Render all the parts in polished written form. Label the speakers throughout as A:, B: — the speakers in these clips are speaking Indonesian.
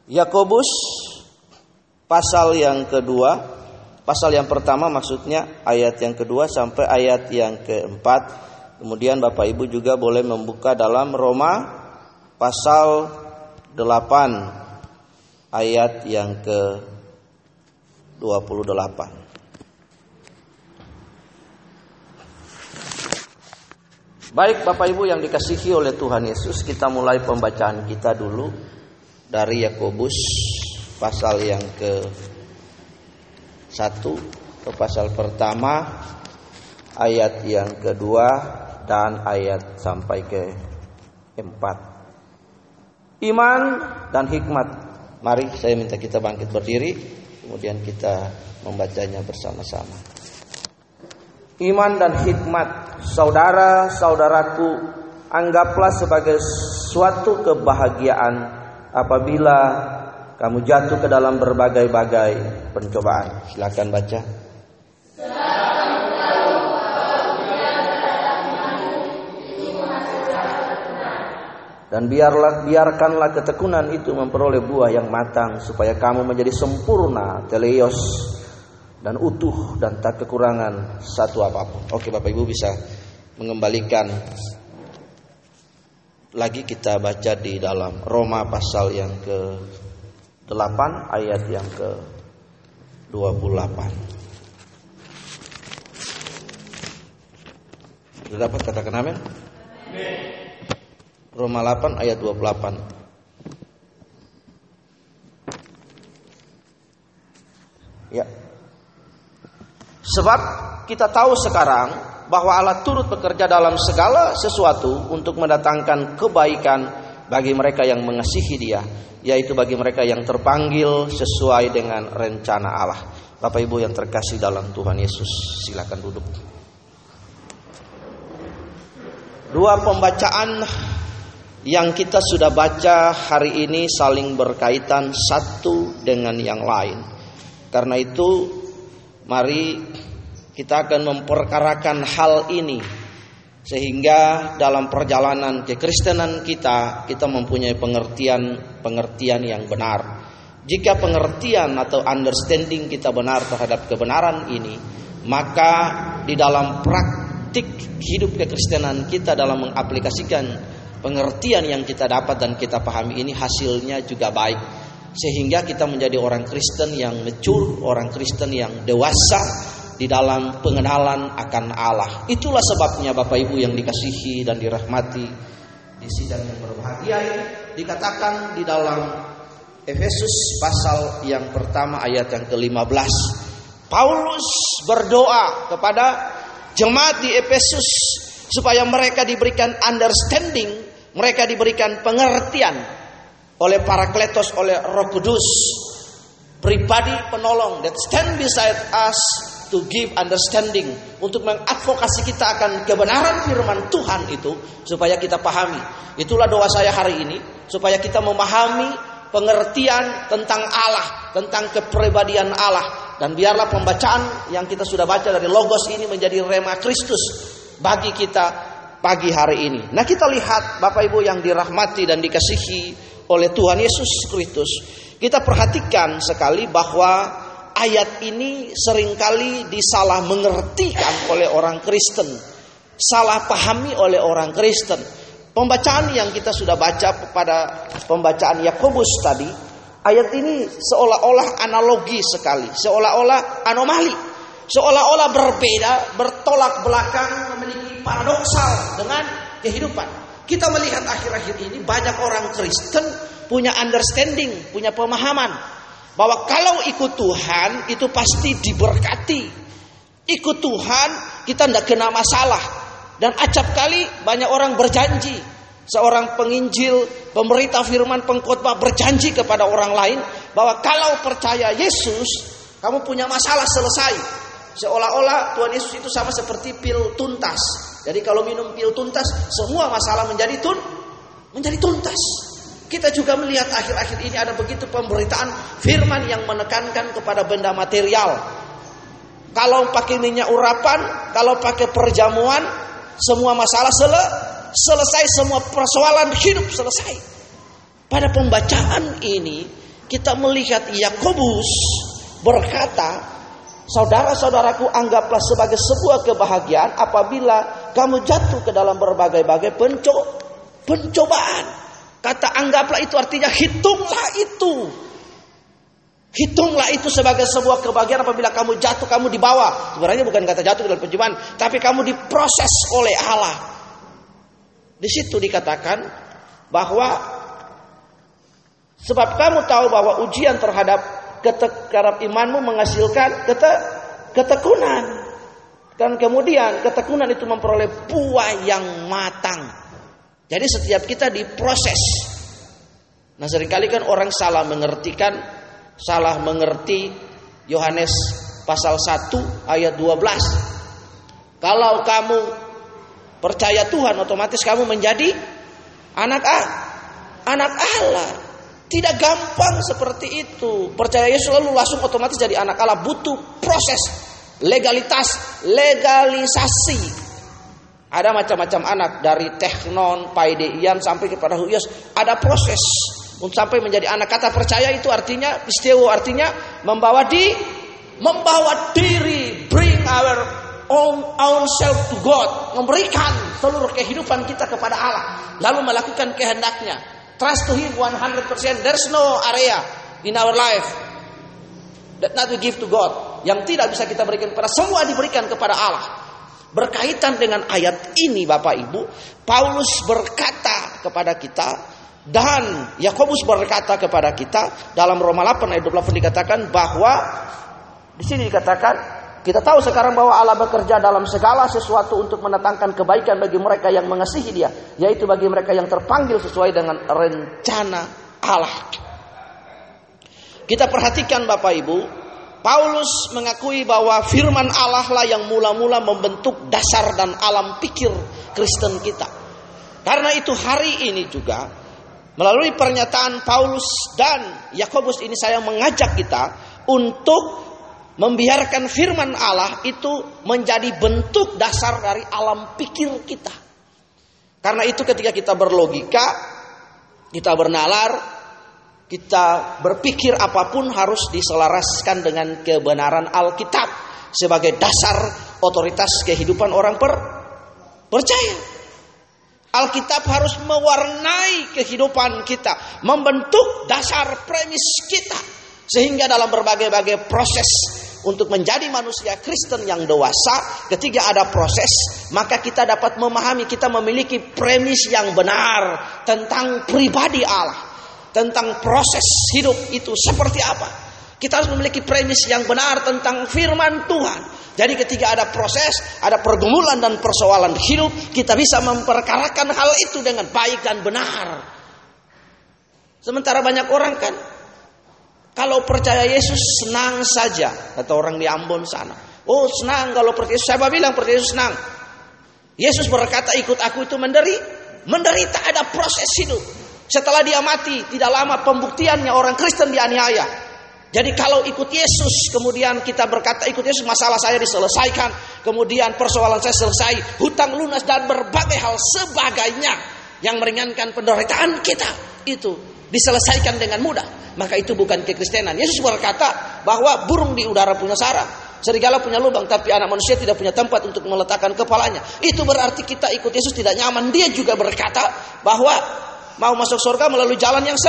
A: Yakobus pasal yang kedua, pasal yang pertama maksudnya ayat yang kedua sampai ayat yang keempat. Kemudian Bapak Ibu juga boleh membuka dalam Roma pasal 8 ayat yang ke-28. Baik Bapak Ibu yang dikasihi oleh Tuhan Yesus, kita mulai pembacaan kita dulu dari Yakobus pasal yang ke-1 ke pasal pertama ayat yang kedua dan ayat sampai ke-4. Iman dan hikmat. Mari saya minta kita bangkit berdiri, kemudian kita membacanya bersama-sama. Iman dan hikmat, saudara-saudaraku, anggaplah sebagai suatu kebahagiaan apabila kamu jatuh ke dalam berbagai-bagai pencobaan. Silakan baca. Dan biarkanlah ketekunan itu memperoleh buah yang matang, supaya kamu menjadi sempurna, teleios, dan utuh dan tak kekurangan satu apapun. Oke, Bapak Ibu bisa mengembalikan lagi, kita baca di dalam Roma pasal yang ke-8 ayat yang ke-28. Sudah dapat, katakan amin. Roma 8 ayat 28. Ya. Sebab kita tahu sekarang bahwa Allah turut bekerja dalam segala sesuatu untuk mendatangkan kebaikan bagi mereka yang mengasihi Dia, yaitu bagi mereka yang terpanggil sesuai dengan rencana Allah. Bapak Ibu yang terkasih dalam Tuhan Yesus, silakan duduk. Dua pembacaan yang kita sudah baca hari ini saling berkaitan satu dengan yang lain. Karena itu mari kita akan memperkarakan hal ini, sehingga dalam perjalanan kekristenan kita mempunyai pengertian yang benar. Jika pengertian atau understanding kita benar terhadap kebenaran ini, maka di dalam praktik hidup kekristenan kita dalam mengaplikasikan pengertian yang kita dapat dan kita pahami ini, hasilnya juga baik. Sehingga kita menjadi orang Kristen yang mature, orang Kristen yang dewasa di dalam pengenalan akan Allah. Itulah sebabnya Bapak Ibu yang dikasihi dan dirahmati di sidang yang berbahagia ini, dikatakan di dalam Efesus pasal yang pertama ayat yang ke-15, Paulus berdoa kepada jemaat di Efesus supaya mereka diberikan understanding, mereka diberikan pengertian oleh Parakletos, oleh Roh Kudus, pribadi penolong that stand beside us to give understanding, untuk mengadvokasi kita akan kebenaran firman Tuhan itu supaya kita pahami. Itulah doa saya hari ini, supaya kita memahami pengertian tentang Allah, tentang kepribadian Allah, dan biarlah pembacaan yang kita sudah baca dari Logos ini menjadi rema Kristus bagi kita pagi hari ini. Nah, kita lihat Bapak Ibu yang dirahmati dan dikasihi oleh Tuhan Yesus Kristus, kita perhatikan sekali bahwa ayat ini seringkali disalah mengertikan oleh orang Kristen, salah pahami oleh orang Kristen. Pembacaan yang kita sudah baca pada pembacaan Yakobus tadi, ayat ini seolah-olah analogi sekali, seolah-olah anomali, seolah-olah berbeda, bertolak belakang, memiliki paradoksal dengan kehidupan. Kita melihat akhir-akhir ini banyak orang Kristen punya understanding, punya pemahaman bahwa kalau ikut Tuhan itu pasti diberkati. Ikut Tuhan kita tidak kena masalah. Dan acap kali banyak orang berjanji, seorang penginjil, pemberita firman, pengkhotbah berjanji kepada orang lain bahwa kalau percaya Yesus kamu punya masalah selesai. Seolah-olah Tuhan Yesus itu sama seperti pil tuntas. Jadi kalau minum pil tuntas, semua masalah menjadi tuntas. Kita juga melihat akhir-akhir ini ada begitu pemberitaan firman yang menekankan kepada benda material. Kalau pakai minyak urapan, kalau pakai perjamuan, semua masalah selesai, semua persoalan hidup selesai. Pada pembacaan ini kita melihat Yakobus berkata, saudara-saudaraku, anggaplah sebagai sebuah kebahagiaan apabila kamu jatuh ke dalam berbagai-bagai pencobaan. Kata anggaplah itu artinya hitunglah itu. Hitunglah itu sebagai sebuah kebahagiaan apabila kamu jatuh, kamu dibawa. Sebenarnya bukan kata jatuh dalam pencobaan, tapi kamu diproses oleh Allah. Di situ dikatakan bahwa sebab kamu tahu bahwa ujian terhadap imanmu menghasilkan ketekunan. Dan kemudian ketekunan itu memperoleh buah yang matang. Jadi setiap kita diproses. Nah, seringkali kan orang salah mengerti Yohanes pasal 1 ayat 12. Kalau kamu percaya Tuhan, otomatis kamu menjadi anak Allah. Tidak gampang seperti itu. Percaya Yesus lalu langsung otomatis jadi anak Allah. Butuh proses, legalisasi. Ada macam-macam anak, dari Teknon, Paideian sampai kepada Huyos. Ada proses untuk sampai menjadi anak. Kata percaya itu artinya, pistewo artinya membawa diri, bring our own self to God, memberikan seluruh kehidupan kita kepada Allah, lalu melakukan kehendaknya. Trust to Him 100%. There's no area in our life that not we give to God, yang tidak bisa kita berikan kepada, semua diberikan kepada Allah. Berkaitan dengan ayat ini Bapak Ibu, Paulus berkata kepada kita dan Yakobus berkata kepada kita dalam Roma 8 ayat 28 dikatakan bahwa di sini dikatakan, kita tahu sekarang bahwa Allah bekerja dalam segala sesuatu untuk mendatangkan kebaikan bagi mereka yang mengasihi Dia, yaitu bagi mereka yang terpanggil sesuai dengan rencana Allah. Kita perhatikan Bapak Ibu, Paulus mengakui bahwa firman Allah lah yang mula-mula membentuk dasar dan alam pikir Kristen kita. Karena itu hari ini juga melalui pernyataan Paulus dan Yakobus ini saya mengajak kita untuk membiarkan firman Allah itu menjadi bentuk dasar dari alam pikir kita. Karena itu ketika kita berlogika, kita bernalar, kita berpikir apapun harus diselaraskan dengan kebenaran Alkitab sebagai dasar otoritas kehidupan orang percaya. Alkitab harus mewarnai kehidupan kita, membentuk dasar premis kita, sehingga dalam berbagai-bagai proses untuk menjadi manusia Kristen yang dewasa, ketika ada proses, maka kita dapat memahami, kita memiliki premis yang benar tentang pribadi Allah, tentang proses hidup itu seperti apa. Kita harus memiliki premis yang benar tentang firman Tuhan. Jadi ketika ada proses, ada pergumulan dan persoalan hidup, kita bisa memperkarakan hal itu dengan baik dan benar. Sementara banyak orang kan, kalau percaya Yesus senang saja, kata orang di Ambon sana. Oh senang kalau percaya Yesus. Siapa bilang percaya Yesus senang? Yesus berkata ikut aku itu menderita, ada proses hidup. Setelah dia mati, tidak lama pembuktiannya orang Kristen dianiaya. Jadi kalau ikut Yesus, kemudian kita berkata ikut Yesus, masalah saya diselesaikan, kemudian persoalan saya selesai, hutang lunas dan berbagai hal sebagainya yang meringankan penderitaan kita, itu diselesaikan dengan mudah. Maka itu bukan kekristenan. Yesus berkata bahwa burung di udara punya sarang, serigala punya lubang, tapi anak manusia tidak punya tempat untuk meletakkan kepalanya. Itu berarti kita ikut Yesus tidak nyaman. Dia juga berkata bahwa mau masuk surga melalui jalan yang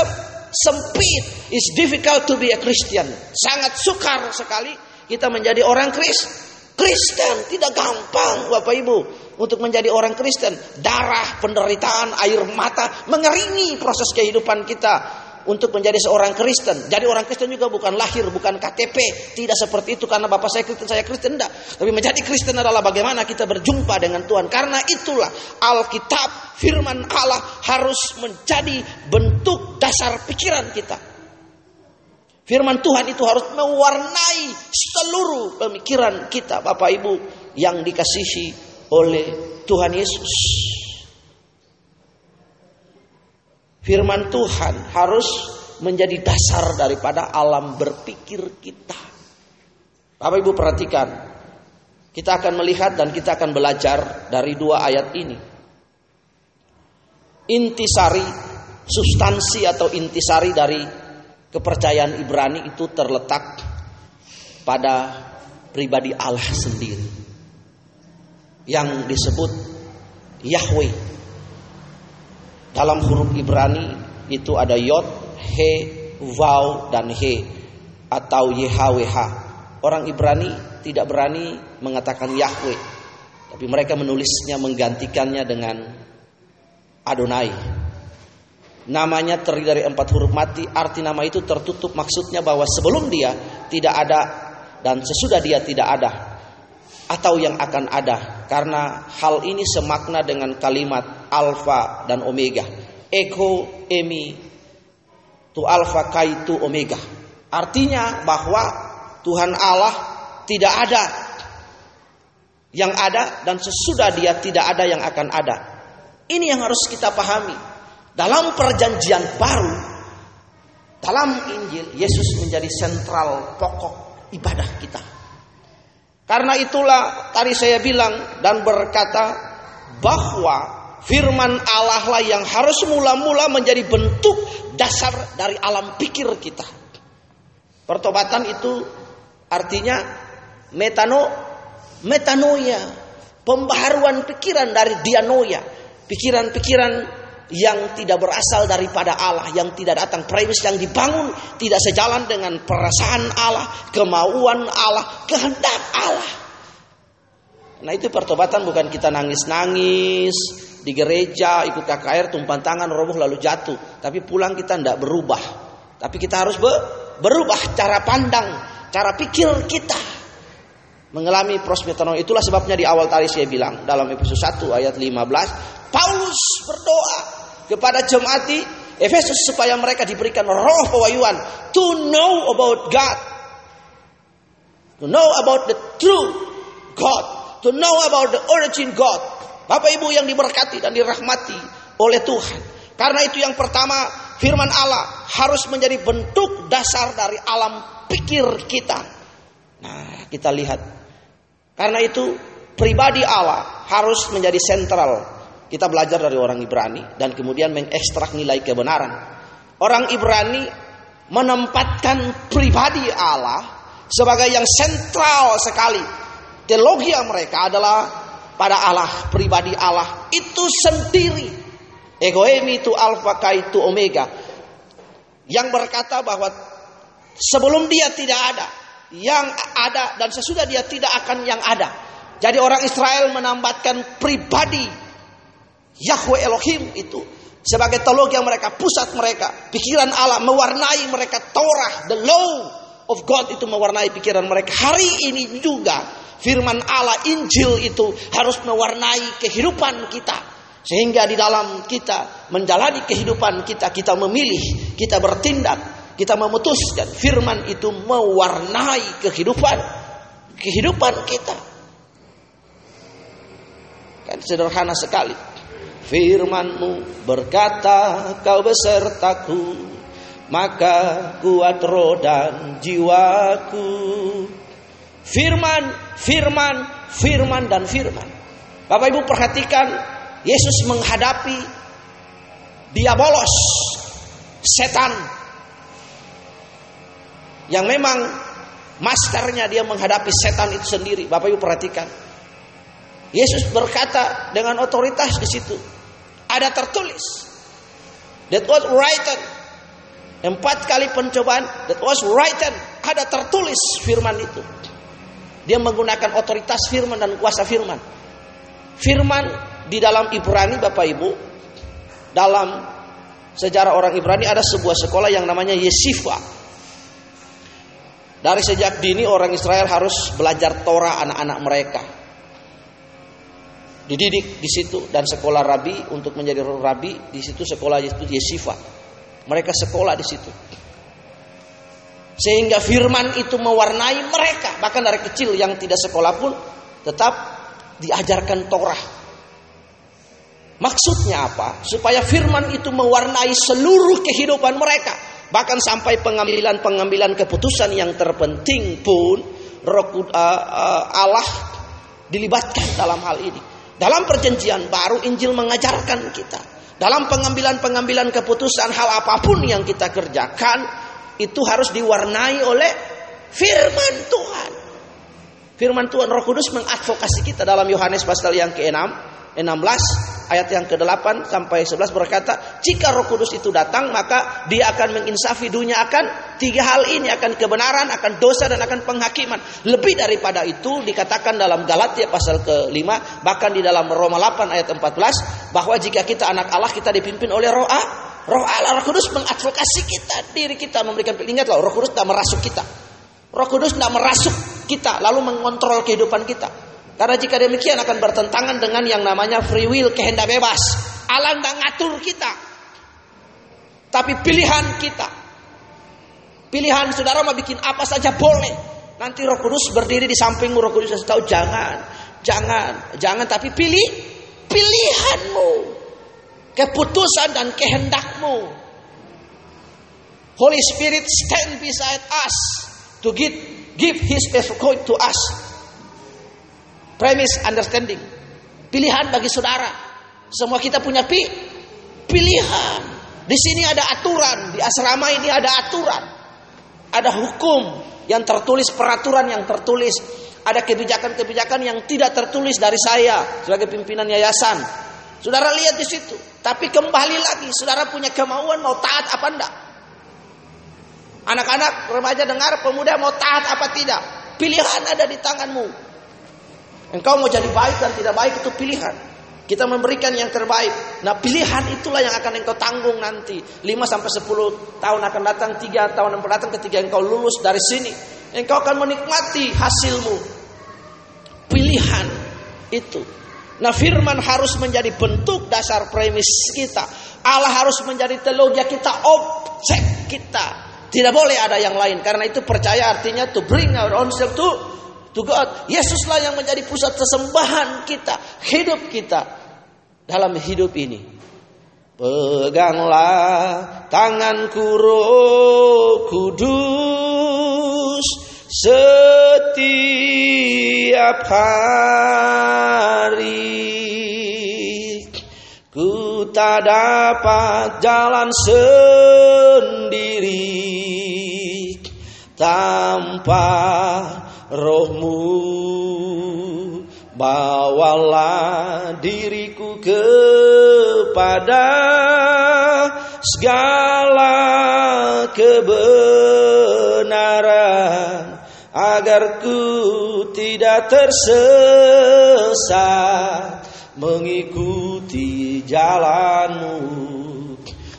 A: sempit. It's difficult to be a Christian. Sangat sukar sekali kita menjadi orang Kristen. Tidak gampang Bapak Ibu untuk menjadi orang Kristen. Darah, penderitaan, air mata mengeringi proses kehidupan kita untuk menjadi seorang Kristen. Jadi orang Kristen juga bukan lahir, bukan KTP. Tidak seperti itu karena bapak saya Kristen, saya Kristen. Tidak. Tapi menjadi Kristen adalah bagaimana kita berjumpa dengan Tuhan. Karena itulah Alkitab, firman Allah harus menjadi bentuk dasar pikiran kita. Firman Tuhan itu harus mewarnai seluruh pemikiran kita, Bapak Ibu yang dikasihi oleh Tuhan Yesus. Firman Tuhan harus menjadi dasar daripada alam berpikir kita. Bapak Ibu perhatikan, kita akan melihat dan kita akan belajar dari dua ayat ini. Intisari, substansi atau intisari dari kepercayaan Ibrani itu terletak pada pribadi Allah sendiri yang disebut Yahweh. Dalam huruf Ibrani itu ada Yod, He, Vav, dan He atau YHWH. Orang Ibrani tidak berani mengatakan Yahweh, tapi mereka menulisnya menggantikannya dengan Adonai. Namanya terdiri dari 4 huruf mati. Arti nama itu tertutup, maksudnya bahwa sebelum dia tidak ada dan sesudah dia tidak ada, atau yang akan ada. Karena hal ini semakna dengan kalimat Alfa dan Omega. Eko, Emi, tu Alfa, Kai, tu Omega. Artinya bahwa Tuhan Allah tidak ada yang ada, dan sesudah dia tidak ada yang akan ada. Ini yang harus kita pahami. Dalam perjanjian baru, dalam Injil, Yesus menjadi sentral pokok ibadah kita. Karena itulah tadi saya bilang dan berkata bahwa firman Allah lah yang harus mula-mula menjadi bentuk dasar dari alam pikir kita. Pertobatan itu artinya metanoia, pembaharuan pikiran dari dianoia, pikiran-pikiran yang tidak berasal daripada Allah, yang tidak datang premis, yang dibangun tidak sejalan dengan perasaan Allah, kemauan Allah, kehendak Allah. Nah, itu pertobatan bukan kita nangis-nangis di gereja, ikut KKR, tumpah tangan, roboh lalu jatuh, tapi pulang kita tidak berubah. Tapi kita harus berubah cara pandang, cara pikir kita, mengalami proses metanoia. Itulah sebabnya di awal tadi saya bilang dalam Efesus 1 ayat 15, Paulus berdoa kepada jemaat di Efesus supaya mereka diberikan roh pewahyuan, to know about God, to know about the true God, to know about the origin God. Bapak Ibu yang diberkati dan dirahmati oleh Tuhan. Karena itu yang pertama, firman Allah harus menjadi bentuk dasar dari alam pikir kita. Nah, kita lihat. Karena itu pribadi Allah harus menjadi sentral. Kita belajar dari orang Ibrani dan kemudian mengekstrak nilai kebenaran. Orang Ibrani menempatkan pribadi Allah sebagai yang sentral sekali. Teologi mereka adalah pada Allah, pribadi Allah itu sendiri. Egoemi itu Alfa, Kai itu Omega. Yang berkata bahwa sebelum dia tidak ada, yang ada, dan sesudah dia tidak akan yang ada. Jadi orang Israel menambahkan pribadi Yahweh Elohim itu sebagai teologi yang mereka, pusat mereka, pikiran Allah mewarnai mereka. Torah, the law of God itu mewarnai pikiran mereka. Hari ini juga firman Allah, Injil itu harus mewarnai kehidupan kita, sehingga di dalam kita menjalani kehidupan kita, kita memilih, kita bertindak, kita memutuskan. Firman itu mewarnai kehidupan kita. Kan sederhana sekali. Firman-Mu berkata, Kau besertaku, maka kuat roh dan jiwaku. Firman, dan firman. Bapak Ibu perhatikan, Yesus menghadapi diabolos, setan, yang memang masternya dia menghadapi setan itu sendiri. Bapak Ibu perhatikan, Yesus berkata dengan otoritas di situ. Ada tertulis, that was written. 4 kali pencobaan, that was written. Ada tertulis firman itu. Dia menggunakan otoritas firman dan kuasa firman. Firman di dalam Ibrani, Bapak Ibu, dalam sejarah orang Ibrani ada sebuah sekolah yang namanya Yeshiva. Dari sejak dini orang Israel harus belajar Torah anak-anak mereka. Dididik di situ, dan sekolah rabi untuk menjadi rabi di situ, sekolah itu Yeshiva. Mereka sekolah di situ. Sehingga firman itu mewarnai mereka, bahkan dari kecil yang tidak sekolah pun tetap diajarkan Torah. Maksudnya apa? Supaya firman itu mewarnai seluruh kehidupan mereka, bahkan sampai pengambilan keputusan yang terpenting pun Allah dilibatkan dalam hal ini. Dalam perjanjian baru, Injil mengajarkan kita dalam pengambilan keputusan hal apapun yang kita kerjakan, itu harus diwarnai oleh firman Tuhan. Firman Tuhan, Roh Kudus mengadvokasi kita dalam Yohanes pasal yang ke-6, 16 ayat yang ke-8 sampai 11 berkata, jika Roh Kudus itu datang maka dia akan menginsafi dunia akan 3 hal ini, akan kebenaran, akan dosa, dan akan penghakiman. Lebih daripada itu dikatakan dalam Galatia pasal ke-5, bahkan di dalam Roma 8 ayat 14, bahwa jika kita anak Allah kita dipimpin oleh Roh Allah. Roh Kudus mengadvokasi kita, diri kita memberikan. Ingatlah, Roh Kudus tidak merasuk kita. Roh Kudus tidak merasuk kita lalu mengontrol kehidupan kita. Karena jika demikian akan bertentangan dengan yang namanya free will, kehendak bebas. Allah tidak ngatur kita, tapi pilihan kita. Pilihan saudara mau bikin apa saja boleh. Nanti Roh Kudus berdiri di sampingmu, Roh Kudus kasih tahu jangan, tapi pilihanmu, keputusan dan kehendakmu. Holy Spirit stand beside us to give His effort to us. Premise understanding. Pilihan bagi saudara. Semua kita punya pilihan. Di sini ada aturan, di asrama ini ada aturan. Ada hukum yang tertulis, peraturan yang tertulis. Ada kebijakan-kebijakan yang tidak tertulis dari saya sebagai pimpinan yayasan. Saudara lihat di situ. Tapi kembali lagi, saudara punya kemauan mau taat apa enggak? Anak-anak, remaja dengar, pemuda mau taat apa tidak? Pilihan ada di tanganmu. Engkau mau jadi baik dan tidak baik itu pilihan. Kita memberikan yang terbaik. Nah, pilihan itulah yang akan engkau tanggung nanti. 5-10 tahun akan datang, 3 tahun akan datang ketika engkau lulus dari sini. Engkau akan menikmati hasilmu. Pilihan itu. Nah, firman harus menjadi bentuk dasar premis kita. Allah harus menjadi teologi kita, objek kita. Tidak boleh ada yang lain. Karena itu percaya artinya to bring our own self to God. Yesuslah yang menjadi pusat sesembahan kita, hidup kita dalam hidup ini. Peganglah tanganku Roh Kudus setiap hari. Ku tak dapat jalan sendiri tanpa Roh-Mu. Bawalah diriku kepada segala kebenaran, agar ku tidak tersesat mengikuti jalan-Mu.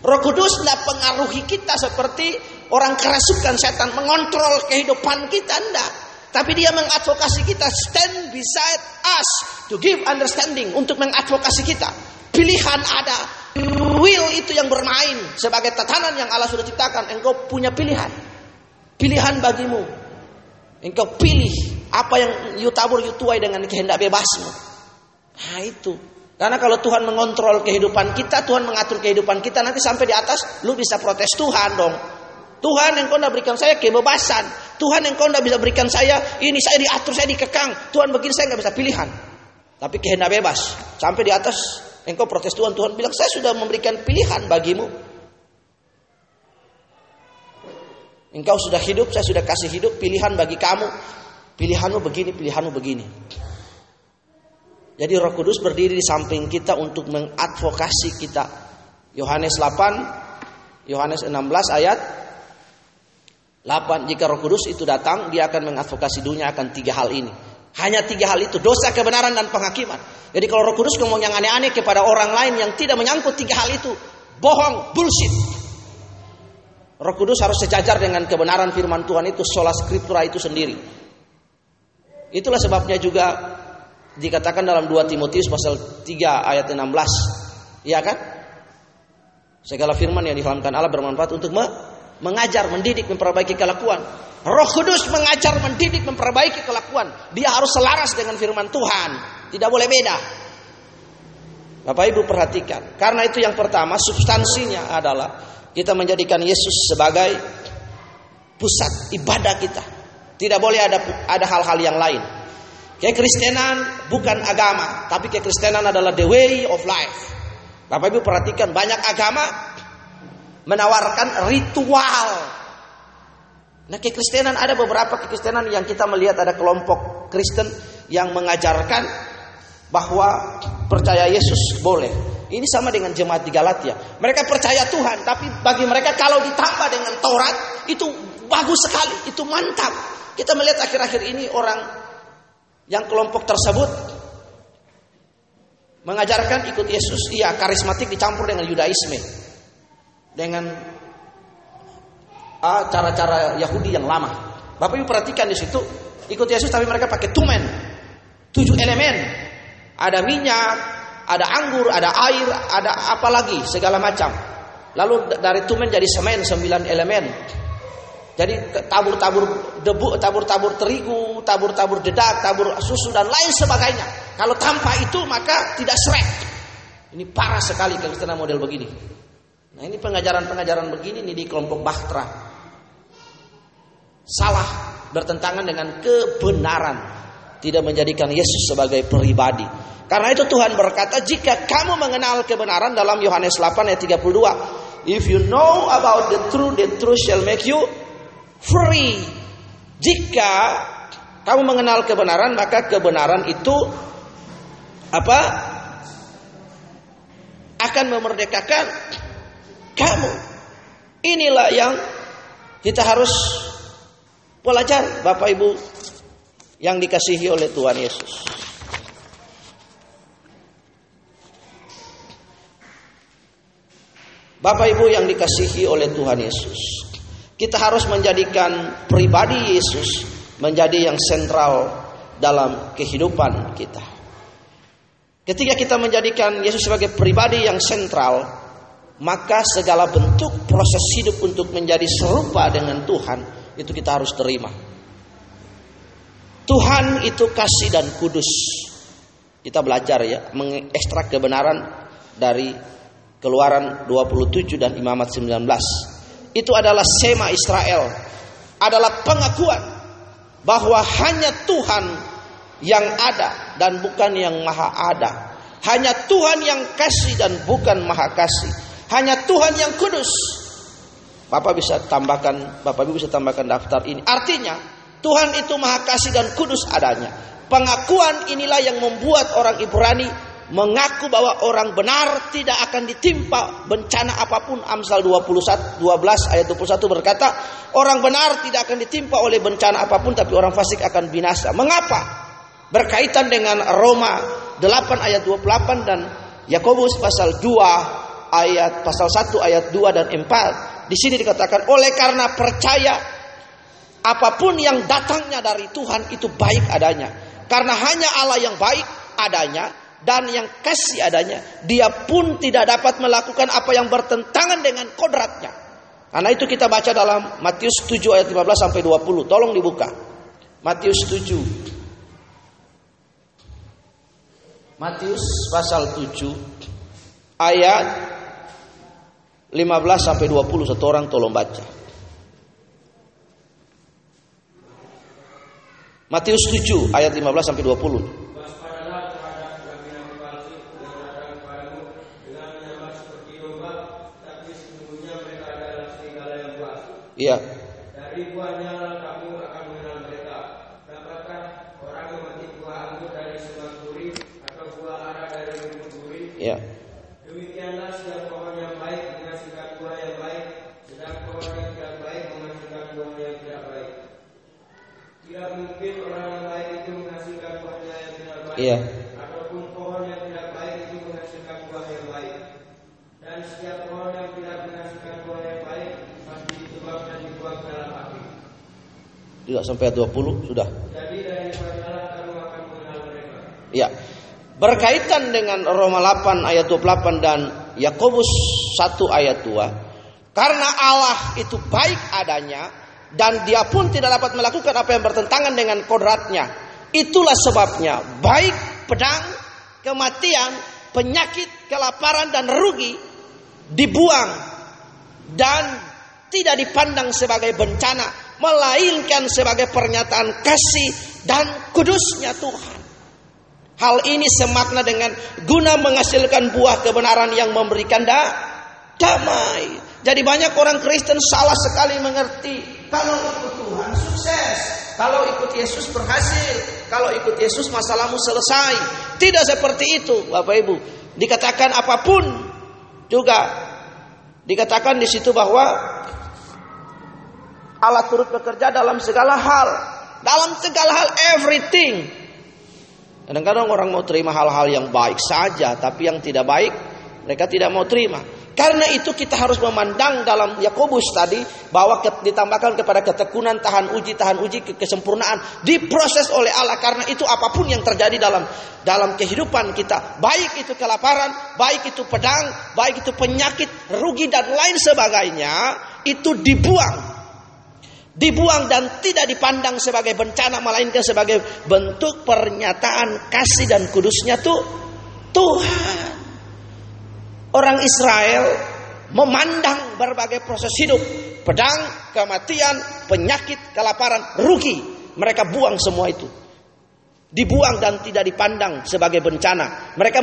A: Roh Kudus tidak pengaruhi kita seperti orang kerasukan setan mengontrol kehidupan kita, enggak. Tapi dia mengadvokasi kita, stand beside us to give understanding, untuk mengadvokasi kita. Pilihan ada, will itu yang bermain sebagai tatanan yang Allah sudah ciptakan. Engkau punya pilihan, pilihan bagimu. Engkau pilih apa yang you tabur you tuai dengan kehendak bebasmu. Nah itu. Karena kalau Tuhan mengontrol kehidupan kita, Tuhan mengatur kehidupan kita, nanti sampai di atas lu bisa protes Tuhan dong. Tuhan, engkau tidak berikan saya kebebasan. Tuhan, engkau tidak bisa berikan saya ini, saya diatur, saya dikekang. Tuhan begini, saya nggak bisa pilihan. Tapi kehendak bebas. Sampai di atas engkau protes Tuhan. Tuhan bilang, saya sudah memberikan pilihan bagimu. Engkau sudah hidup, saya sudah kasih hidup, pilihan bagi kamu. Pilihanmu begini, pilihanmu begini. Jadi Roh Kudus berdiri di samping kita untuk mengadvokasi kita. Yohanes 16 ayat 8, jika Roh Kudus itu datang, dia akan mengadvokasi dunia akan 3 hal ini. Hanya 3 hal itu, dosa, kebenaran, dan penghakiman. Jadi kalau Roh Kudus ngomong yang aneh-aneh kepada orang lain yang tidak menyangkut 3 hal itu, bohong, bullshit. Roh Kudus harus sejajar dengan kebenaran firman Tuhan itu, sola scriptura itu sendiri. Itulah sebabnya juga dikatakan dalam 2 Timotius pasal 3 ayat 16. Iya kan? Segala firman yang difahamkan Allah bermanfaat untuk mengajar, mendidik, memperbaiki kelakuan. Roh Kudus mengajar, mendidik, memperbaiki kelakuan. Dia harus selaras dengan firman Tuhan. Tidak boleh beda. Bapak Ibu perhatikan. Karena itu yang pertama, substansinya adalah kita menjadikan Yesus sebagai pusat ibadah kita. Tidak boleh ada hal-hal yang lain. Kekristenan bukan agama, tapi kekristenan adalah the way of life. Bapak Ibu perhatikan, banyak agama menawarkan ritual Nah, kekristenan ada beberapa kekristenan yang kita melihat ada kelompok Kristen yang mengajarkan bahwa percaya Yesus boleh. Ini sama dengan jemaat di Galatia. Mereka percaya Tuhan, tapi bagi mereka kalau ditambah dengan Taurat itu bagus sekali, itu mantap. Kita melihat akhir-akhir ini orang yang kelompok tersebut mengajarkan ikut Yesus, iya, karismatik dicampur dengan Yudaisme, dengan cara-cara Yahudi yang lama. Bapak Ibu perhatikan di situ, ikut Yesus tapi mereka pakai tumen, 7 elemen, ada minyak, ada anggur, ada air, ada apa lagi, segala macam. Lalu dari tumen jadi semen 9 elemen. Jadi tabur-tabur debu, tabur-tabur terigu, tabur-tabur dedak, tabur susu dan lain sebagainya. Kalau tanpa itu maka tidak srek. Ini parah sekali kekristenan model begini. Nah, ini pengajaran-pengajaran begini nih di kelompok Bahtera. Salah, bertentangan dengan kebenaran. Tidak menjadikan Yesus sebagai pribadi. Karena itu Tuhan berkata, jika kamu mengenal kebenaran dalam Yohanes 8 ayat 32. If you know about the truth shall make you free. Jika kamu mengenal kebenaran, maka kebenaran itu akan memerdekakan kamu. Inilah yang kita harus pelajari, Bapak Ibu yang dikasihi oleh Tuhan Yesus. Bapak Ibu yang dikasihi oleh Tuhan Yesus, kita harus menjadikan pribadi Yesus menjadi yang sentral dalam kehidupan kita. Ketika kita menjadikan Yesus sebagai pribadi yang sentral, maka segala bentuk proses hidup untuk menjadi serupa dengan Tuhan itu kita harus terima. Tuhan itu kasih dan kudus. Kita belajar ya, mengekstrak kebenaran dari Keluaran 27 dan Imamat 19. Itu adalah sema Israel, adalah pengakuan bahwa hanya Tuhan yang ada dan bukan yang maha ada. Hanya Tuhan yang kasih dan bukan maha kasih. Hanya Tuhan yang kudus. Bapak Ibu bisa tambahkan daftar ini. Artinya Tuhan itu maha kasih dan kudus adanya. Pengakuan inilah yang membuat orang Ibrani mengaku bahwa orang benar tidak akan ditimpa bencana apapun. Amsal 12 ayat 21 berkata, orang benar tidak akan ditimpa oleh bencana apapun, tapi orang fasik akan binasa. Mengapa? Berkaitan dengan Roma 8 ayat 28 dan Yakobus pasal 1 ayat 2 dan 4. Di sini dikatakan, oleh karena percaya apapun yang datangnya dari Tuhan itu baik adanya. Karena hanya Allah yang baik adanya dan yang kasih adanya, dia pun tidak dapat melakukan apa yang bertentangan dengan kodratnya. Karena itu kita baca dalam Matius 7 ayat 15 sampai 20. Tolong dibuka. Matius 7. Matius pasal 7 ayat 15 sampai 20. Satu orang tolong baca. Matius 7 ayat 15 sampai 20. Iya.
B: Dari buahnya kamu akan mengenal mereka. Dapatkah orang memetik buah anggur dari sebuah duri atau buah ara dari rumput duri?
A: Iya.
B: Demikianlah setiap pohon yang baik menghasilkan buah yang baik, sedang pohon yang tidak baik menghasilkan buah yang tidak baik. Tidak mungkin orang yang baik itu menghasilkan buahnya yang tidak baik,
A: Iya.
B: ataupun pohon yang tidak baik itu menghasilkan buah yang baik. Dan setiap pohon yang tidak menghasilkan buah yang baik pasti ditebang dan dibuang ke dalam api.
A: Tidak sampai 20 sudah.
B: Jadi dari manalah kamu akan mengenal mereka.
A: Ya. Berkaitan dengan Roma 8 ayat 28 dan Yakobus 1 ayat 2. Karena Allah itu baik adanya dan dia pun tidak dapat melakukan apa yang bertentangan dengan kodratnya. Itulah sebabnya baik pedang, kematian, penyakit, kelaparan dan rugi dibuang dan tidak dipandang sebagai bencana, melainkan sebagai pernyataan kasih dan kudusnya Tuhan. Hal ini semakna dengan guna menghasilkan buah kebenaran yang memberikan damai. Jadi banyak orang Kristen salah sekali mengerti Kalau ikut Tuhan sukses, kalau ikut Yesus berhasil, kalau ikut Yesus masalahmu selesai. Tidak seperti itu, Bapak Ibu. Dikatakan apapun juga dikatakan di situ bahwa Allah turut bekerja dalam segala hal. Dalam segala hal, everything. Kadang-kadang orang mau terima hal-hal yang baik saja, tapi yang tidak baik mereka tidak mau terima. Karena itu kita harus memandang dalam Yakobus tadi bahwa ditambahkan kepada ketekunan, tahan uji kesempurnaan diproses oleh Allah. Karena itu apapun yang terjadi dalam kehidupan kita, baik itu kelaparan, baik itu pedang, baik itu penyakit, rugi dan lain sebagainya, itu dibuang dan tidak dipandang sebagai bencana, melainkan sebagai bentuk pernyataan kasih dan kudusnya Tuhan. Orang Israel memandang berbagai proses hidup, pedang, kematian, penyakit, kelaparan, rugi. Mereka buang semua itu. Dibuang dan tidak dipandang sebagai bencana. Mereka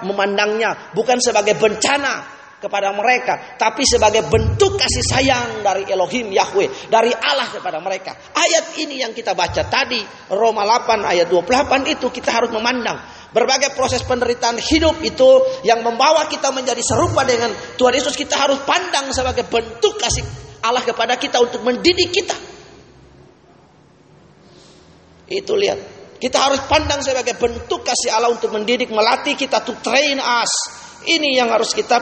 A: memandangnya bukan sebagai bencana kepada mereka, tapi sebagai bentuk kasih sayang dari Elohim Yahweh, dari Allah kepada mereka. Ayat ini yang kita baca tadi, Roma 8 ayat 28 itu kita harus memandang. Berbagai proses penderitaan hidup itu yang membawa kita menjadi serupa dengan Tuhan Yesus, kita harus pandang sebagai bentuk kasih Allah kepada kita untuk mendidik kita. Itu lihat, kita harus pandang sebagai bentuk kasih Allah untuk mendidik, melatih kita, to train us. Ini yang harus kita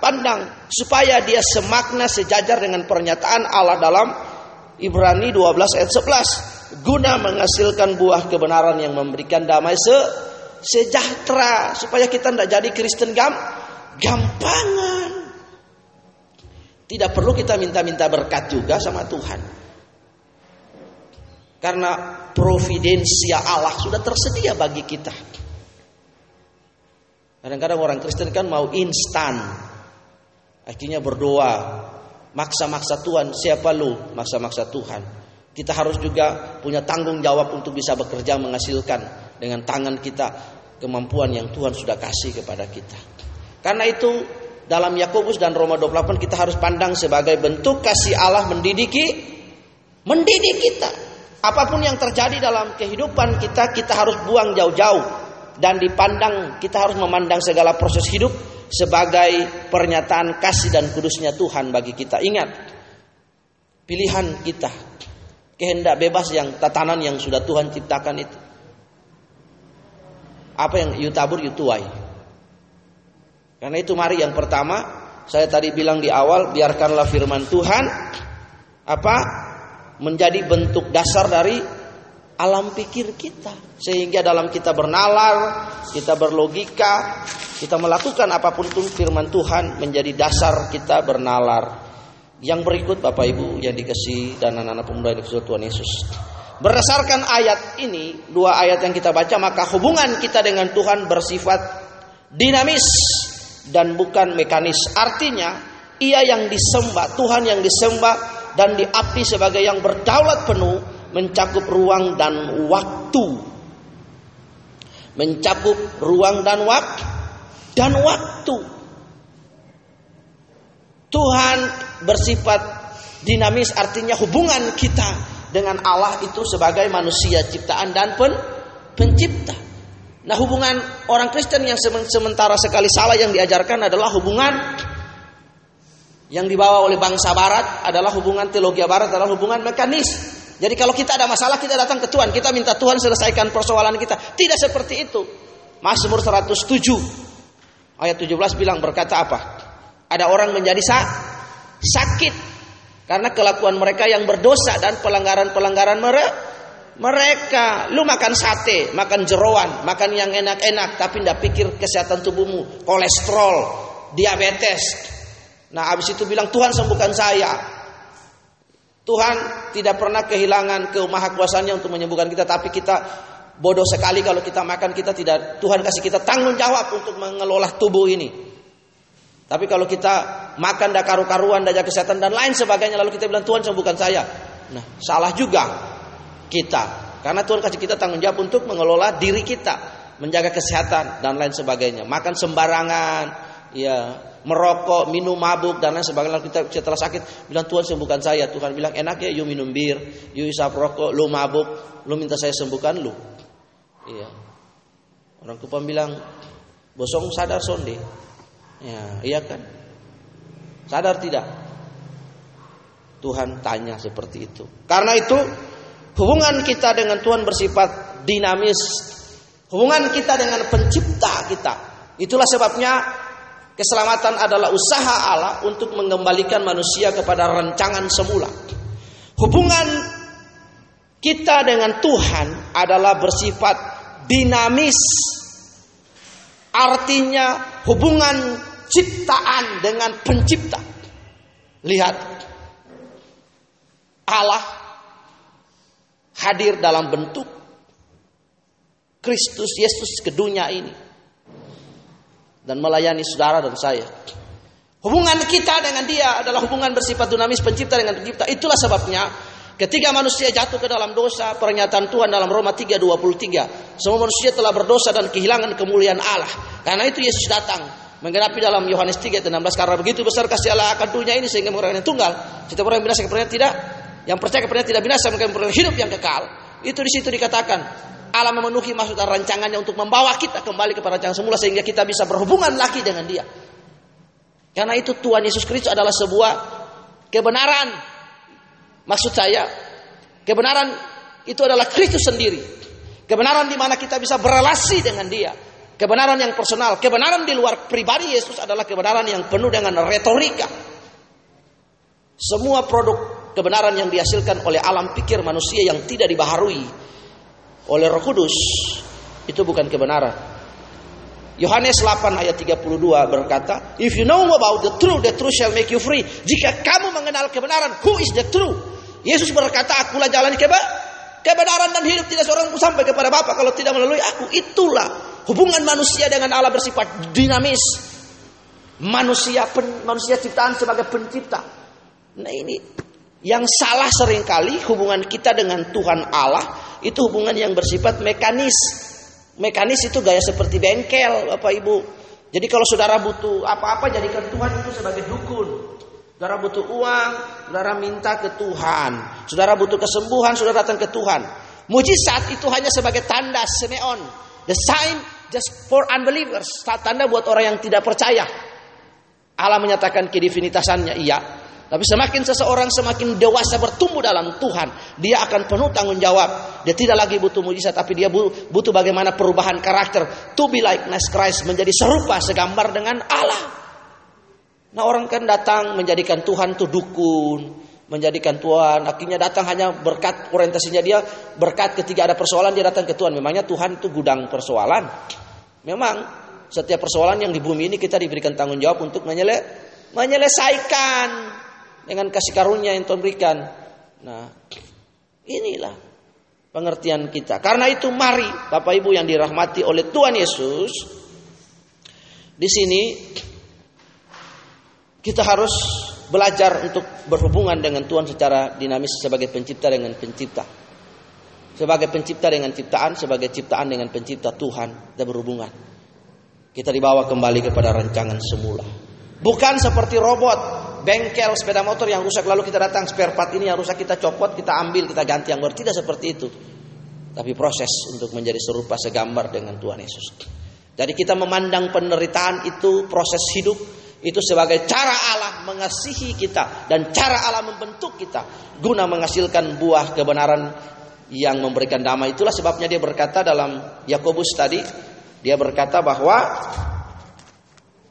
A: pandang supaya dia semakna sejajar dengan pernyataan Allah dalam Ibrani 12 ayat 11, guna menghasilkan buah kebenaran yang memberikan damai sejahtera, supaya kita tidak jadi Kristen gampangan. Tidak perlu kita minta-minta berkat juga sama Tuhan, karena providensia Allah sudah tersedia bagi kita. Kadang-kadang orang Kristen kan mau instan, akhirnya berdoa, maksa-maksa Tuhan. Siapa lu maksa-maksa Tuhan? Kita harus juga punya tanggung jawab untuk bisa bekerja menghasilkan dengan tangan kita kemampuan yang Tuhan sudah kasih kepada kita. Karena itu dalam Yakobus dan Roma 28 kita harus pandang sebagai bentuk kasih Allah mendidik kita. Apapun yang terjadi dalam kehidupan kita, kita harus buang jauh-jauh dan dipandang, kita harus memandang segala proses hidup sebagai pernyataan kasih dan kudusnya Tuhan bagi kita. Ingat, pilihan kita, kehendak bebas yang tatanan yang sudah Tuhan ciptakan itu. Apa yang you tabur you tuai. Karena itu mari yang pertama, saya tadi bilang di awal, biarkanlah firman Tuhan menjadi bentuk dasar dari alam pikir kita, sehingga dalam kita bernalar, kita berlogika, kita melakukan apapun itu, firman Tuhan menjadi dasar kita bernalar. Yang berikut Bapak Ibu yang dikasihi dan anak-anak pemuda yang dikasihi Tuhan Yesus, berdasarkan ayat ini, dua ayat yang kita baca, maka hubungan kita dengan Tuhan bersifat dinamis dan bukan mekanis. Artinya, Ia yang disembah, Tuhan yang disembah dan diabdi sebagai yang berdaulat penuh, mencakup ruang dan waktu. Mencakup ruang dan waktu. Tuhan bersifat dinamis, artinya hubungan kita dengan Allah itu sebagai manusia ciptaan dan pencipta. Nah, hubungan orang Kristen yang sementara sekali salah yang diajarkan adalah hubungan yang dibawa oleh bangsa Barat, adalah hubungan teologi Barat, adalah hubungan mekanis. Jadi kalau kita ada masalah, kita datang ke Tuhan, kita minta Tuhan selesaikan persoalan kita. Tidak seperti itu. Mazmur 107 ayat 17 bilang, berkata apa? Ada orang menjadi sakit karena kelakuan mereka yang berdosa dan pelanggaran-pelanggaran mereka. Lu makan sate, makan jeroan, makan yang enak-enak, tapi tidak pikir kesehatan tubuhmu, kolesterol, diabetes. Nah, habis itu bilang, Tuhan sembuhkan saya. Tuhan tidak pernah kehilangan kemahakuasaannya untuk menyembuhkan kita, tapi kita bodoh sekali kalau kita makan, kita tidak, Tuhan kasih kita tanggung jawab untuk mengelola tubuh ini. Tapi kalau kita makan dah karu-karuan, dah jaga kesehatan dan lain sebagainya, lalu kita bilang Tuhan sembuhkan saya. Nah, salah juga kita. Karena Tuhan kasih kita tanggung jawab untuk mengelola diri kita, menjaga kesehatan dan lain sebagainya. Makan sembarangan, ya, merokok, minum mabuk dan lain sebagainya. Kita setelah sakit bilang, Tuhan sembuhkan saya. Tuhan bilang, enak ya, you minum bir, you isap rokok, lu mabuk, lu minta saya sembuhkan lu. Iya. Orang Kupang bilang, bosong sadar sonde. Ya, iya kan? Sadar tidak? Tuhan tanya seperti itu. Karena itu hubungan kita dengan Tuhan bersifat dinamis. Hubungan kita dengan pencipta kita. Itulah sebabnya keselamatan adalah usaha Allah untuk mengembalikan manusia kepada rancangan semula. Hubungan kita dengan Tuhan adalah bersifat dinamis. Artinya hubungan ciptaan dengan pencipta. Lihat, Allah hadir dalam bentuk Kristus Yesus ke dunia ini dan melayani saudara dan saya. Hubungan kita dengan Dia adalah hubungan bersifat dinamis, pencipta dengan pencipta. Itulah sebabnya ketika manusia jatuh ke dalam dosa, pernyataan Tuhan dalam Roma 3:23, semua manusia telah berdosa dan kehilangan kemuliaan Allah. Karena itu Yesus datang menggenapi dalam Yohanes 3:16, karena begitu besar kasih Allah akan dunia ini sehingga memberikan yang tunggal, setiap orang yang binasa kepadanya tidak, yang percaya kepadanya tidak binasa, melainkan memperoleh hidup yang kekal. Itu di situ dikatakan Allah memenuhi maksud dan rancangannya untuk membawa kita kembali kepada rancangan semula sehingga kita bisa berhubungan lagi dengan Dia. Karena itu Tuhan Yesus Kristus adalah sebuah kebenaran. Maksud saya, kebenaran itu adalah Kristus sendiri. Kebenaran di mana kita bisa berelasi dengan Dia. Kebenaran yang personal. Kebenaran di luar pribadi Yesus adalah kebenaran yang penuh dengan retorika. Semua produk kebenaran yang dihasilkan oleh alam pikir manusia yang tidak dibaharui oleh Roh Kudus itu bukan kebenaran. Yohanes 8 ayat 32 berkata, if you know about the truth shall make you free. Jika kamu mengenal kebenaran, who is the truth? Yesus berkata, akulah jalan kebenaran dan hidup, tidak seorang pun sampai kepada Bapa kalau tidak melalui aku. Itulah hubungan manusia dengan Allah bersifat dinamis. Manusia ciptaan sebagai pencipta. Nah ini yang salah seringkali hubungan kita dengan Tuhan Allah itu hubungan yang bersifat mekanis. Mekanis itu gaya seperti bengkel, Bapak Ibu. Jadi kalau saudara butuh apa-apa, jadikan Tuhan itu sebagai dukun. Saudara butuh uang, saudara minta ke Tuhan. Saudara butuh kesembuhan, saudara datang ke Tuhan. Mujizat itu hanya sebagai tanda semeon. The sign just for unbelievers. Tanda buat orang yang tidak percaya. Allah menyatakan kedefinitasannya, iya. Tapi semakin seseorang semakin dewasa bertumbuh dalam Tuhan, dia akan penuh tanggung jawab. Dia tidak lagi butuh mujizat, tapi dia butuh bagaimana perubahan karakter. To be like Christ, menjadi serupa segambar dengan Allah. Nah orang kan datang menjadikan Tuhan itu dukun, menjadikan Tuhan, akhirnya datang hanya berkat orientasinya dia, berkat ketika ada persoalan dia datang ke Tuhan. Memangnya Tuhan itu gudang persoalan? Memang setiap persoalan yang di bumi ini kita diberikan tanggung jawab untuk menyelesaikan dengan kasih karunia yang Tuhan berikan. Nah, inilah pengertian kita. Karena itu mari Bapak Ibu yang dirahmati oleh Tuhan Yesus, di sini kita harus belajar untuk berhubungan dengan Tuhan secara dinamis sebagai pencipta dengan pencipta. Sebagai pencipta dengan ciptaan, sebagai ciptaan dengan pencipta Tuhan, kita berhubungan. Kita dibawa kembali kepada rancangan semula. Bukan seperti robot, bengkel, sepeda motor yang rusak lalu kita datang spare part ini yang rusak kita copot, kita ambil, kita ganti yang baru. Tidak seperti itu. Tapi proses untuk menjadi serupa segambar dengan Tuhan Yesus. Jadi kita memandang penderitaan itu proses hidup, itu sebagai cara Allah mengasihi kita dan cara Allah membentuk kita guna menghasilkan buah kebenaran yang memberikan damai. Itulah sebabnya dia berkata dalam Yakobus tadi, dia berkata bahwa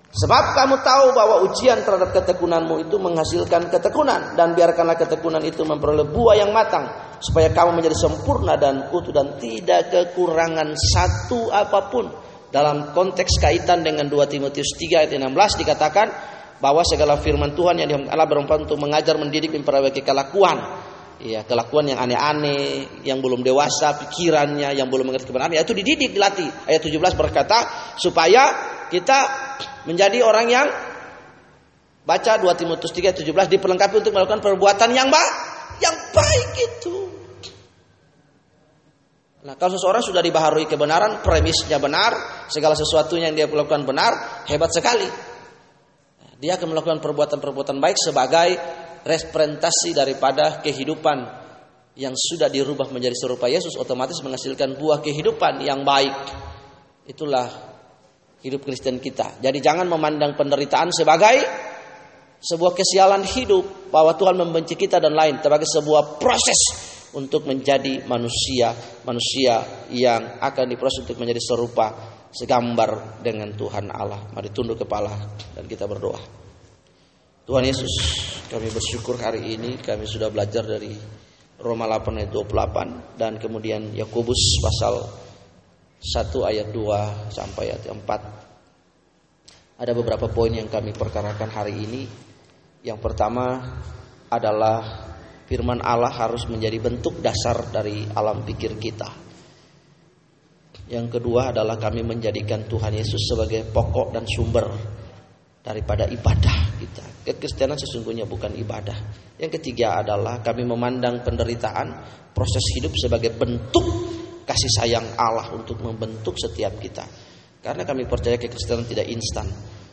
A: sebab kamu tahu bahwa ujian terhadap ketekunanmu itu menghasilkan ketekunan, dan biarkanlah ketekunan itu memperoleh buah yang matang, supaya kamu menjadi sempurna dan utuh dan tidak kekurangan satu apapun. Dalam konteks kaitan dengan 2 Timotius 3 ayat 16 dikatakan bahwa segala firman Tuhan yang Allah bermanfaat untuk mengajar, mendidik, memperbaiki kelakuan. Ya, kelakuan yang aneh-aneh, yang belum dewasa pikirannya, yang belum mengerti kebenaran, itu dididik, dilatih. Ayat 17 berkata supaya kita menjadi orang yang, baca 2 Timotius 3:17, diperlengkapi untuk melakukan perbuatan yang baik itu. Nah, kalau seseorang sudah dibaharui kebenaran, premisnya benar, segala sesuatunya yang dia lakukan benar, hebat sekali. Dia akan melakukan perbuatan-perbuatan baik sebagai representasi daripada kehidupan yang sudah dirubah menjadi serupa Yesus, otomatis menghasilkan buah kehidupan yang baik. Itulah hidup Kristen kita. Jadi jangan memandang penderitaan sebagai sebuah kesialan hidup, bahwa Tuhan membenci kita dan lain, sebagai sebuah proses untuk menjadi manusia yang akan diproses untuk menjadi serupa, segambar dengan Tuhan Allah. Mari tunduk kepala dan kita berdoa. Tuhan Yesus, kami bersyukur hari ini kami sudah belajar dari Roma 8 ayat 28 dan kemudian Yakobus pasal 1 ayat 2 sampai ayat 4. Ada beberapa poin yang kami perkarakan hari ini. Yang pertama adalah firman Allah harus menjadi bentuk dasar dari alam pikir kita. Yang kedua adalah kami menjadikan Tuhan Yesus sebagai pokok dan sumber daripada ibadah kita. Kekristenan sesungguhnya bukan ibadah. Yang ketiga adalah kami memandang penderitaan, proses hidup sebagai bentuk kasih sayang Allah untuk membentuk setiap kita. Karena kami percaya kekristenan tidak instan,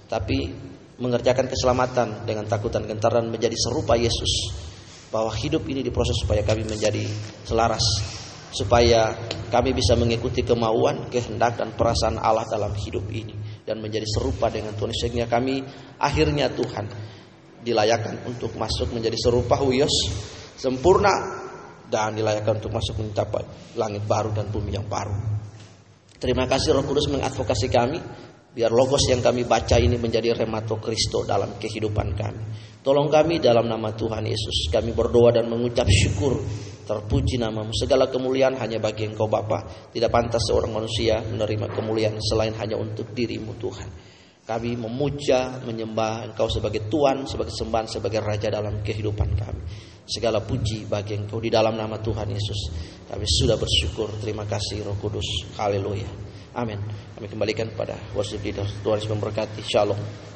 A: tapi mengerjakan keselamatan dengan takut dan gentar dan menjadi serupa Yesus. Bahwa hidup ini diproses supaya kami menjadi selaras, supaya kami bisa mengikuti kemauan, kehendak dan perasaan Allah dalam hidup ini dan menjadi serupa dengan Tuhan, sehingga kami akhirnya Tuhan dilayakkan untuk masuk menjadi serupa Huyos sempurna dan dilayakkan untuk masuk mencapai langit baru dan bumi yang baru. Terima kasih Roh Kudus mengadvokasi kami, biar logos yang kami baca ini menjadi remato Kristo dalam kehidupan kami. Tolong kami dalam nama Tuhan Yesus. Kami berdoa dan mengucap syukur. Terpuji namamu. Segala kemuliaan hanya bagi Engkau Bapa. Tidak pantas seorang manusia menerima kemuliaan selain hanya untuk dirimu Tuhan. Kami memuja, menyembah Engkau sebagai Tuhan, sebagai sembahan, sebagai Raja dalam kehidupan kami. Segala puji bagi Engkau di dalam nama Tuhan Yesus. Kami sudah bersyukur. Terima kasih Roh Kudus. Haleluya. Amin. Kami kembalikan kepada worship leader. Tuhan Yesus memberkati. Shalom.